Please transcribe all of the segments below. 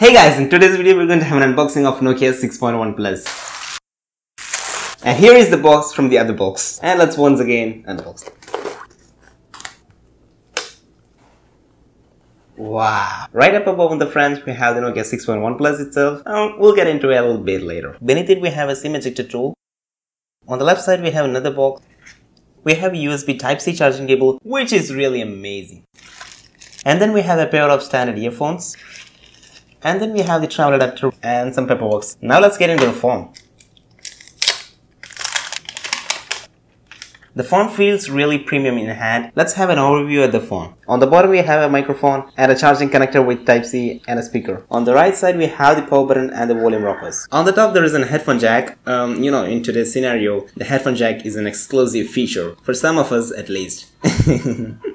Hey guys, in today's video we're going to have an unboxing of Nokia 6.1 Plus. And here is the box from the other box. And let's once again unbox it. Wow. Right up above on the front we have the Nokia 6.1 Plus itself. We'll get into it a little bit later. Beneath it we have a SIM ejector tool. On the left side we have another box. We have a USB Type-C charging cable, which is really amazing. And then we have a pair of standard earphones. And then we have the travel adapter and some paperwork. Now let's get into the phone. The phone feels really premium in hand. Let's have an overview of the phone. On the bottom we have a microphone and a charging connector with Type-C and a speaker. On the right side we have the power button and the volume rockers. On the top there is a headphone jack. In today's scenario, the headphone jack is an exclusive feature, for some of us at least.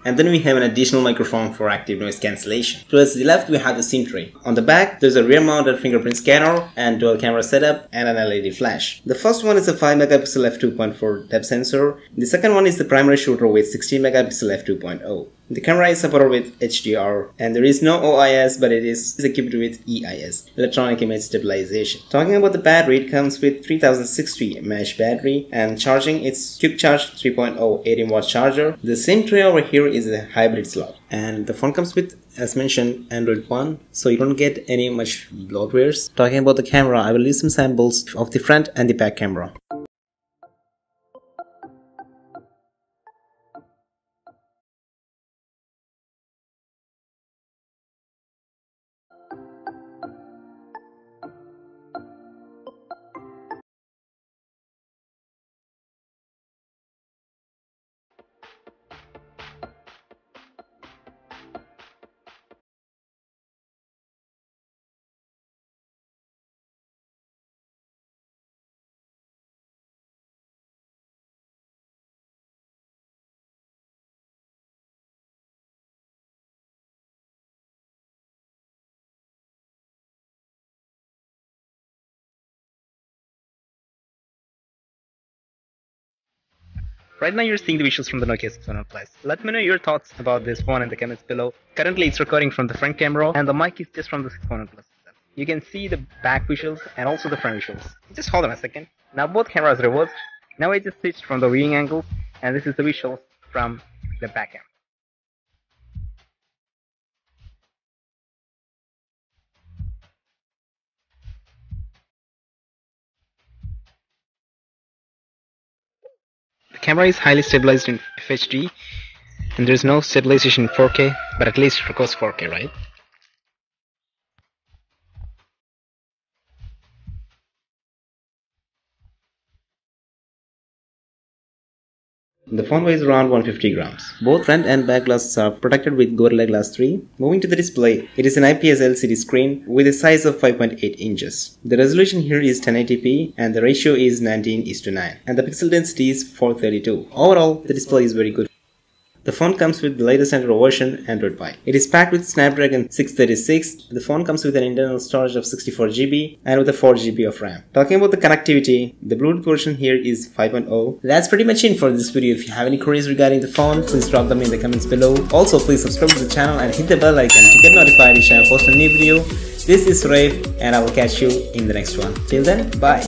And then we have an additional microphone for active noise cancellation. Towards the left we have the SIM tray. On the back there's a rear mounted fingerprint scanner and dual camera setup and an LED flash. The first one is a 5 megapixel f2.4 depth sensor. The second one is the primary shooter with 16 megapixel f2.0. The camera is supported with HDR and there is no OIS, but it is equipped with EIS, electronic image stabilization. Talking about the battery, it comes with 3060 mAh battery, and charging it's quick charge 3.0 18-watt charger. The SIM tray over here is a hybrid slot, and the phone comes with, as mentioned, Android One, so you don't get any much bloatwares. Talking about the camera, I will leave some samples of the front and the back camera. Right now you're seeing the visuals from the Nokia 6.1 Plus. Let me know your thoughts about this phone in the comments below. Currently it's recording from the front camera and the mic is just from the 6.1 Plus itself. You can see the back visuals and also the front visuals. Just hold on a second. Now both cameras reversed. Now I just switched from the viewing angles, and this is the visuals from the back camera. The camera is highly stabilized in FHD, and there is no stabilization in 4K, but at least it records 4K, right? The phone weighs around 150 grams. Both front and back glasses are protected with Gorilla Glass 3. Moving to the display, it is an IPS LCD screen with a size of 5.8 inches. The resolution here is 1080p and the ratio is 19:9, and the pixel density is 432. Overall, the display is very good. The phone comes with the latest Android version, Android Pie. It is packed with Snapdragon 636. The phone comes with an internal storage of 64 GB and with a 4 GB of RAM. Talking about the connectivity, the Bluetooth version here is 5.0. That's pretty much it for this video. If you have any queries regarding the phone, please drop them in the comments below. Also, please subscribe to the channel and hit the bell icon to get notified each time I post a new video. This is Suraif and I will catch you in the next one. Till then, bye.